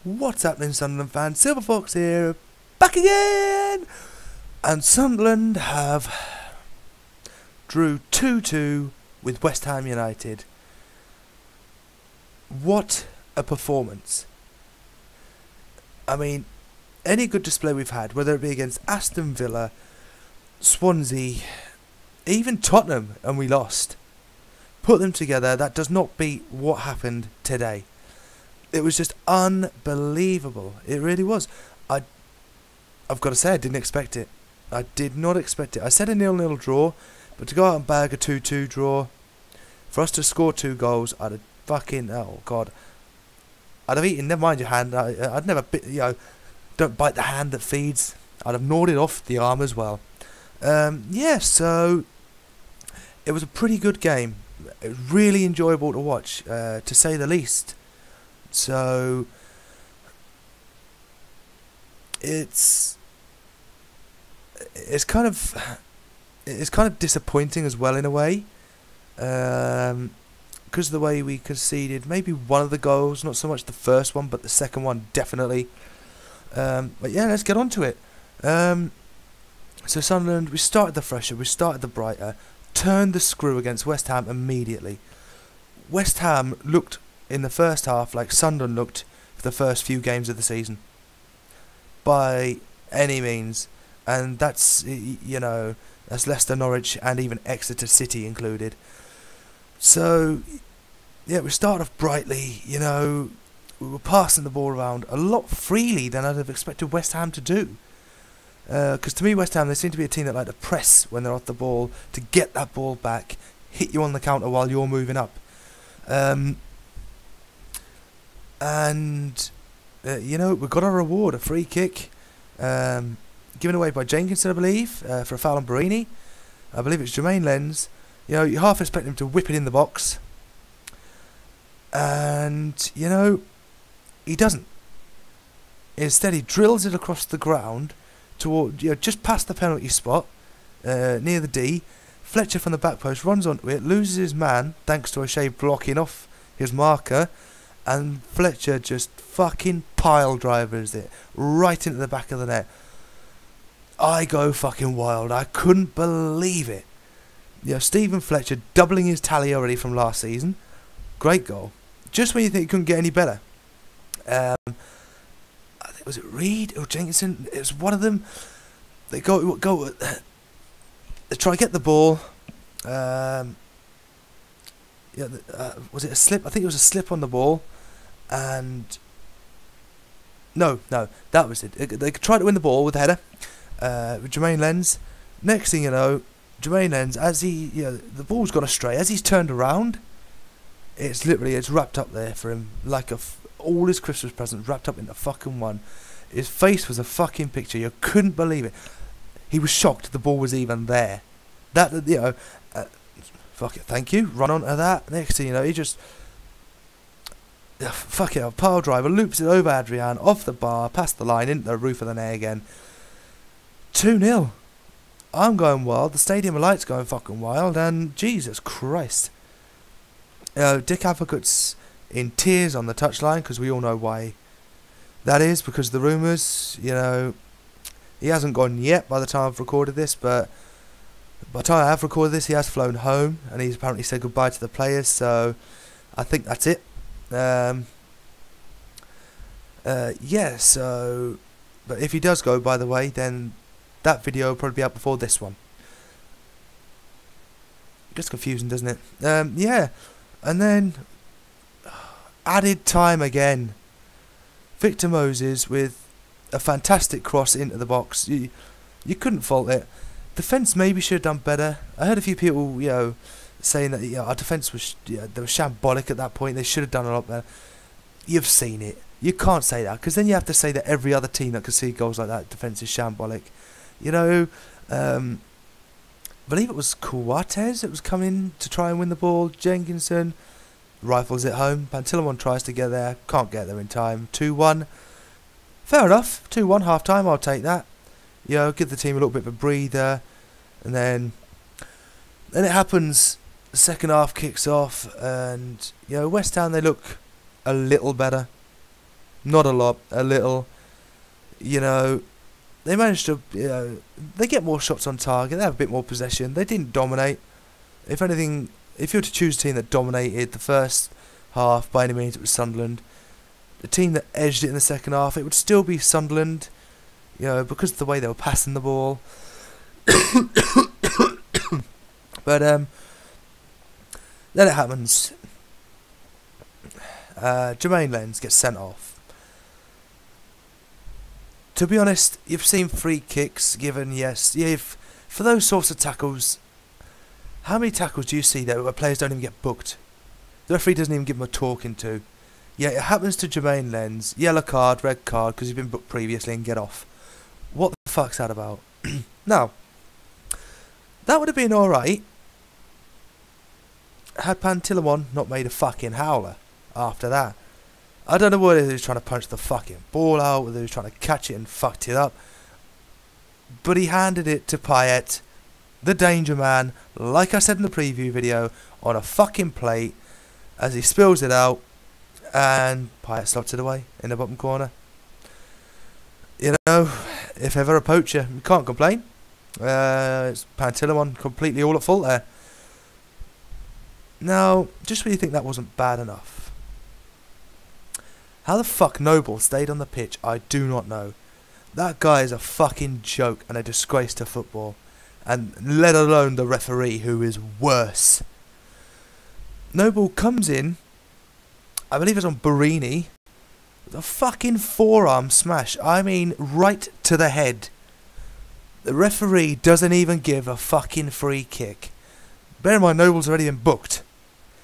What's happening, Sunderland fans? Silverfox here, back again! And Sunderland have drew 2-2 with West Ham United. What a performance. I mean, any good display we've had, whether it be against Aston Villa, Swansea, even Tottenham, and we lost. Put them together, that does not beat what happened today. It was just unbelievable. It really was. I've got to say, I didn't expect it. I did not expect it. I said a 0-0 draw, but to go out and bag a 2-2 draw, for us to score 2 goals, I'd have fucking, oh God, I'd have eaten, never mind your hand, I'd never, don't bite the hand that feeds. I'd have gnawed it off the arm as well. Yeah, so it was a pretty good game. It was really enjoyable to watch, to say the least. So it's kind of disappointing as well in a way, because of the way we conceded maybe one of the goals, not so much the first one, but the second one definitely. But yeah, let's get on to it. So Sunderland, we started the fresher, we started the brighter, turned the screw against West Ham immediately. West Ham looked in the first half like Sunderland looked for the first few games of the season, by any means, and that's, you know, that's Leicester, Norwich, and even Exeter City included. So yeah, we started off brightly. You know, we were passing the ball around a lot freely than I'd have expected West Ham to do. Because to me, West Ham, they seem to be a team that like to press when they're off the ball, to get that ball back, hit you on the counter while you're moving up. And you know, we got our reward, a free kick, given away by Jenkinson, I believe, for a foul on Barini. I believe it's Jermaine Lens. You know, you half expect him to whip it in the box, and you know, he doesn't. Instead, he drills it across the ground toward, you know, just past the penalty spot, near the D. Fletcher from the back post runs onto it, loses his man thanks to a shave blocking off his marker, and Fletcher just fucking pile drivers it right into the back of the net. I go fucking wild. I couldn't believe it. You know, Stephen Fletcher doubling his tally already from last season. Great goal. Just when you think it couldn't get any better. I think, was it Reed or Jenkinson? It was one of them. They go. They try to get the ball. Yeah, was it a slip? I think it was a slip on the ball, and no, that was it. They tried to win the ball with a header, with Jermaine Lens. Next thing you know, Jermaine Lens, as he, you know, the ball's gone astray. As he's turned around, it's wrapped up there for him like all his Christmas presents wrapped up into fucking one. His face was a fucking picture. You couldn't believe it. He was shocked the ball was even there. That, you know, fuck it, thank you. Run on to that. Next thing you know, he just, fuck it, a pile driver, loops it over Adrian, off the bar, past the line, into the roof of the net again. 2-0. I'm going wild. The stadium of lights going fucking wild, and Jesus Christ. Dick Advocate's in tears on the touchline, because we all know why that is, because the rumours, you know, he hasn't gone yet by the time I've recorded this, but by the time I have recorded this, he has flown home, and he's apparently said goodbye to the players, so I think that's it. Yeah, so, but if he does go, by the way, then that video will probably be out before this one. Gets confusing, doesn't it? Yeah, and then added time again. Victor Moses with a fantastic cross into the box. You couldn't fault it. Defence maybe should have done better. I heard a few people, you know, saying that, you know, our defence was, you know, they were shambolic at that point. They should have done a lot better. You've seen it. You can't say that, because then you have to say that every other team that concede goals like that, defence is shambolic. You know, I believe it was Coates that was coming to try and win the ball. Jenkinson rifles it home. Pantilimon tries to get there, can't get there in time. 2-1. Fair enough. 2-1 half time. I'll take that. You know, give the team a little bit of a breather, and then it happens. The second half kicks off, and you know, West Ham, they look a little better. Not a lot, a little. You know, they managed to, they get more shots on target, they have a bit more possession. They didn't dominate. If anything, if you were to choose a team that dominated the first half, by any means, it was Sunderland. The team that edged it in the second half, it would still be Sunderland, because of the way they were passing the ball. But then it happens. Jermaine Lens gets sent off. To be honest, you've seen free kicks given, yes. For those sorts of tackles, how many tackles do you see there where players don't even get booked? The referee doesn't even give them a talking to. Yeah, it happens to Jermaine Lens. Yellow card, red card, because he's been booked previously, and get off. What the fuck's that about? Now, that would have been alright had Pantilimon not made a fucking howler after that. I don't know whether he was trying to punch the fucking ball out, whether he was trying to catch it and fucked it up. But he handed it to Payet, the danger man, like I said in the preview video, on a fucking plate, as he spills it out, and Payet slots it away in the bottom corner. If ever a poacher, you can't complain. It's Pantilimon completely all at fault there. Now, just when you think that wasn't bad enough, how the fuck Noble stayed on the pitch, I do not know. That guy is a fucking joke and a disgrace to football. And let alone the referee, who is worse. Noble comes in, I believe it's on Barini, with a fucking forearm smash. I mean, right to the head. The referee doesn't even give a fucking free kick. Bear in mind, Noble's already been booked.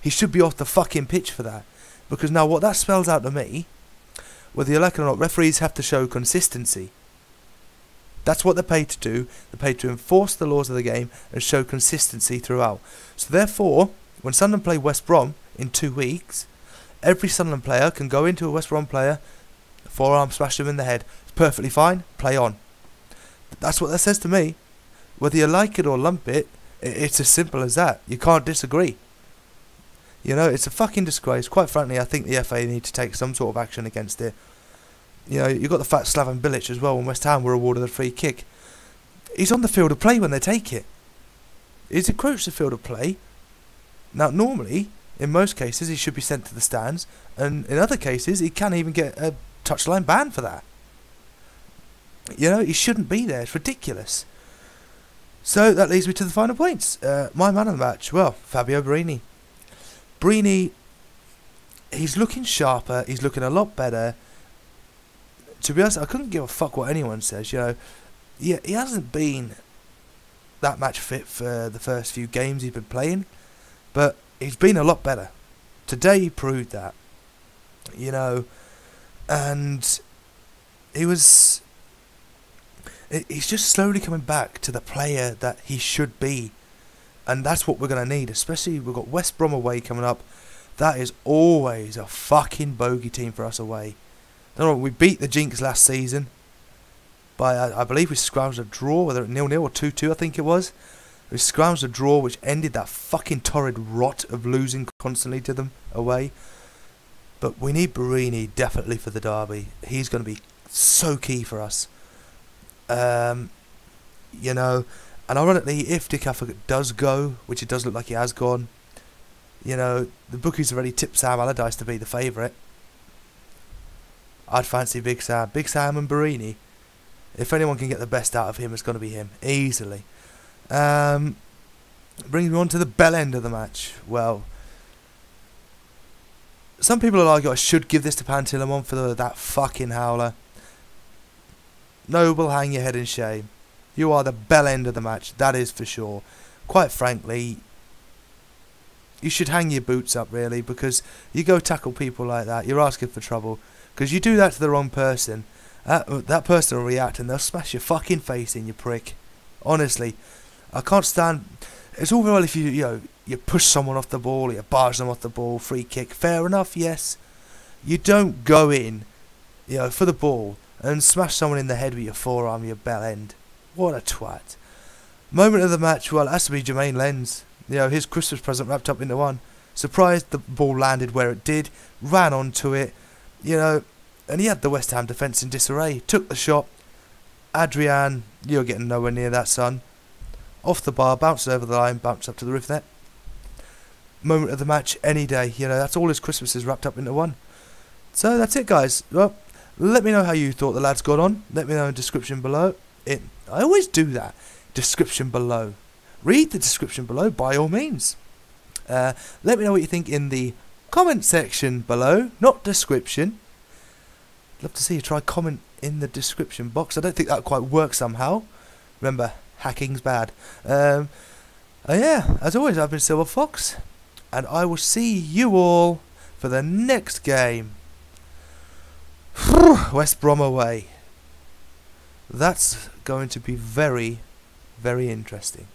He should be off the fucking pitch for that. Because now what that spells out to me, whether you like it or not, referees have to show consistency. That's what they're paid to do. They're paid to enforce the laws of the game and show consistency throughout. So therefore, when Sunderland play West Brom in 2 weeks, every Sunderland player can go into a West Brom player, forearm smash them in the head. It's perfectly fine, play on. That's what that says to me. Whether you like it or lump it, it's as simple as that. You can't disagree. It's a fucking disgrace. Quite frankly, I think the FA need to take some sort of action against it. You've got the fact Slaven Bilic as well, when West Ham were awarded a free kick. He's on the field of play when they take it. He's encroached the field of play. Now, normally, in most cases, he should be sent to the stands, and in other cases, he can't even get a touchline ban for that. He shouldn't be there. It's ridiculous. So, that leads me to the final points. My man of the match, well, Fabio Barini. Barini, he's looking sharper, he's looking a lot better. To be honest, I couldn't give a fuck what anyone says, he hasn't been that match fit for the first few games he's been playing, but he's been a lot better. Today he proved that, and he's just slowly coming back to the player that he should be. And that's what we're going to need, especially we've got West Brom away coming up. That is always a fucking bogey team for us away. Don't know, we beat the Jinx last season by, I believe we scrounged a draw, whether it 0-0 or 2-2 I think it was. We scrounged a draw which ended that fucking torrid rot of losing constantly to them away. But we need Barini definitely for the derby. He's going to be so key for us. And ironically, if Dick Affleck does go, which it does look like he has gone, the bookies have already tipped Sam Allardyce to be the favourite. I'd fancy Big Sam and Barini. If anyone can get the best out of him, it's going to be him, easily. Brings me on to the Bellend of the match. Well, some people will argue I should give this to Pantilimon for that fucking howler. Noble, hang your head in shame. You are the Bellend of the match, that is for sure. Quite frankly, you should hang your boots up, really, because you go tackle people like that, you're asking for trouble. Because you do that to the wrong person, that person will react and they'll smash your fucking face in, you prick. Honestly, I can't stand... It's all very well if you push someone off the ball, or you barge them off the ball, free kick, fair enough, yes. You don't go in, for the ball and smash someone in the head with your forearm, your Bellend. What a twat. Moment of the match, well, it has to be Jermaine Lens. His Christmas present wrapped up into one. Surprised the ball landed where it did. Ran onto it. and he had the West Ham defence in disarray. Took the shot. Adrian, you're getting nowhere near that, son. Off the bar, bounced over the line, bounced up to the roof net. Moment of the match, any day. You know, that's all his Christmases wrapped up into one. So that's it, guys. Well, let me know how you thought the lads got on. Let me know in the description below. I always do that. Description below. Read the description below, by all means. Let me know what you think in the comment section below, not description. Love to see you try comment in the description box. I don't think that quite works somehow. Remember, hacking's bad. Yeah, as always, I've been Silver Fox, and I will see you all for the next game. West Brom away. That's going to be very, very interesting.